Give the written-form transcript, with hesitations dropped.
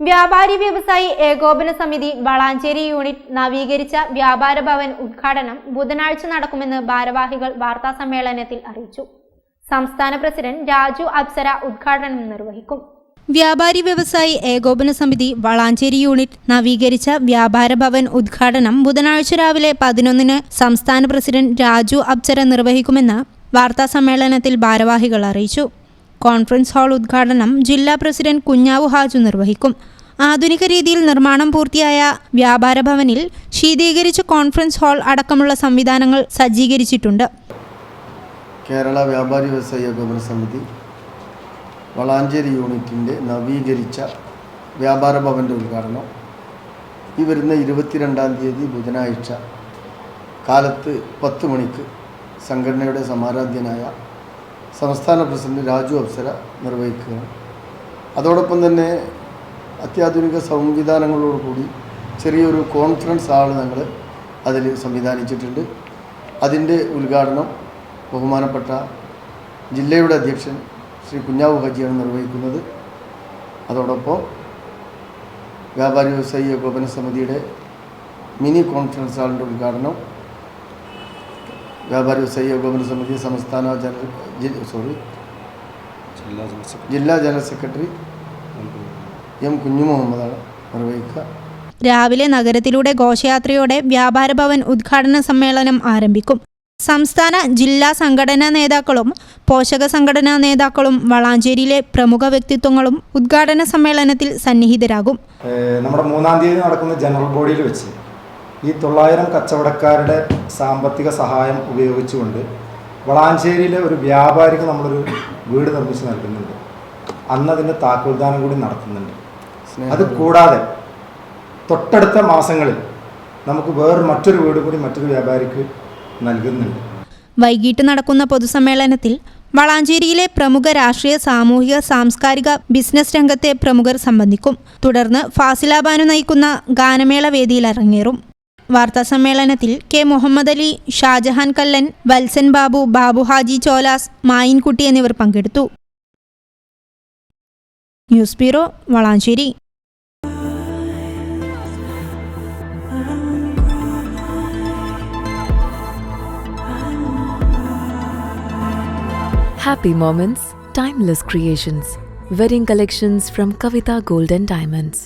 വ്യാപാരി വ്യവസായി ഏകോപന സമിതി വളാഞ്ചേരി യൂണിറ്റ് നവീകരിച്ച വ്യാപാര ഭവൻ ഉദ്ഘാടനം ബുധനാഴ്ച നടക്കുമെന്ന് ഭാരവാഹികൾ വാർത്താസമ്മേളനത്തിൽ അറിയിച്ചു. സംസ്ഥാന പ്രസിഡന്റ് രാജു അപ്സര ഉദ്ഘാടനം നിർവഹിക്കും. വ്യാപാരി വ്യവസായി ഏകോപന സമിതി വളാഞ്ചേരി യൂണിറ്റ് നവീകരിച്ച വ്യാപാര ഭവൻ ഉദ്ഘാടനം ബുധനാഴ്ച രാവിലെ 11-ന് സംസ്ഥാന പ്രസിഡന്റ് രാജു അപ്സര നിർവഹിക്കുമെന്ന് വാർത്താസമ്മേളനത്തിൽ ഭാരവാഹികൾ അറിയിച്ചു. കോൺഫറൻസ് ഹാൾ ഉദ്ഘാടനം ജില്ലാ പ്രസിഡന്റ് കുഞ്ഞാവു ഹാജു നിർവഹിക്കും. ആധുനിക രീതിയിൽ നിർമ്മാണം പൂർത്തിയായ വ്യാപാര ഭവനിൽ ശീതീകരിച്ച കോൺഫറൻസ് ഹാൾ അടക്കമുള്ള സംവിധാനങ്ങൾ സജ്ജീകരിച്ചിട്ടുണ്ട്. കേരള വ്യാപാരി വ്യവസായി ഏകോപന സമിതി വളാഞ്ചേരി യൂണിറ്റിൻ്റെ നവീകരിച്ച വ്യാപാര ഭവൻ്റെ ഉദ്ഘാടനം ഈ വരുന്ന 22-ാം തീയതി ബുധനാഴ്ച കാലത്ത് 10 മണിക്ക് സംഘടനയുടെ സമാരാധ്യനായ സംസ്ഥാന പ്രസിഡന്റ് രാജു അപ്സര നിർവഹിക്കുകയാണ്. അതോടൊപ്പം തന്നെ അത്യാധുനിക സംവിധാനങ്ങളോടുകൂടി ചെറിയൊരു കോൺഫറൻസ് ഹാൾ ഞങ്ങൾ അതിൽ സംവിധാനിച്ചിട്ടുണ്ട്. അതിൻ്റെ ഉദ്ഘാടനം ബഹുമാനപ്പെട്ട ജില്ലയുടെ അധ്യക്ഷൻ ശ്രീ കുഞ്ഞാവു ഹാജിയാണ് നിർവഹിക്കുന്നത്. അതോടൊപ്പം വ്യാപാരി വ്യവസായി ഏകോപന സമിതിയുടെ മിനി കോൺഫറൻസ് ഹാളിൻ്റെ ഉദ്ഘാടനം വ്യാപാരി വ്യവസായി ഏകോപന സമിതി സംസ്ഥാന ജില്ലാ ജനറൽ സെക്രട്ടറി എം കുഞ്ഞു മുഹമ്മദാണ് നിർവഹിക്കുക. രാവിലെ നഗരത്തിലൂടെ ഘോഷയാത്രയോടെ വ്യാപാര ഭവൻ ഉദ്ഘാടന സമ്മേളനം ആരംഭിക്കും. സംസ്ഥാന ജില്ലാ സംഘടനാ നേതാക്കളും പോഷക സംഘടനാ നേതാക്കളും വളാഞ്ചേരിയിലെ പ്രമുഖ വ്യക്തിത്വങ്ങളും ഉദ്ഘാടന സമ്മേളനത്തിൽ സന്നിഹിതരാകും. നമ്മുടെ 3-ാം തീയതി നടക്കുന്ന ജനറൽ ബോഡിയിൽ വെച്ച് ഈ 900 കച്ചവടക്കാരുടെ സാമ്പത്തിക സഹായം ഉപയോഗിച്ചുകൊണ്ട് വളാഞ്ചേരിയിലെ ഒരു വ്യാപാരിക്ക് നമ്മളൊരു വീട് നിർമ്മിച്ച് നൽകുന്നുണ്ട്. അന്നതിൻ്റെ താക്കോൽദാനം കൂടി നടത്തുന്നുണ്ട്. അത് കൂടാതെ തൊട്ടടുത്ത മാസങ്ങളിൽ നമുക്ക് മറ്റൊരു വീട് കൂടി മറ്റൊരു വ്യാപാരിക്ക് നൽകുന്നുണ്ട്. വൈകിട്ട് നടക്കുന്ന പൊതുസമ്മേളനത്തിൽ വളാഞ്ചേരിയിലെ പ്രമുഖ രാഷ്ട്രീയ, സാമൂഹിക, സാംസ്കാരിക, ബിസിനസ് രംഗത്തെ പ്രമുഖർ സംബന്ധിക്കും. തുടർന്ന് ഫാസില ബാനു നയിക്കുന്ന ഗാനമേള വേദിയിൽ അരങ്ങേറും. വാർത്താസമ്മേളനത്തിൽ കെ മുഹമ്മദ് അലി, ഷാജഹാൻ കല്ലൻ, വത്സൻ ബാബു, ബാബു ഹാജി ചോലാസ്, മായിൻകുട്ടി എന്നിവർ പങ്കെടുത്തു. News bureau, Valanchery. Happy moments, timeless creations. Wedding collections from Kavita Gold and Diamonds.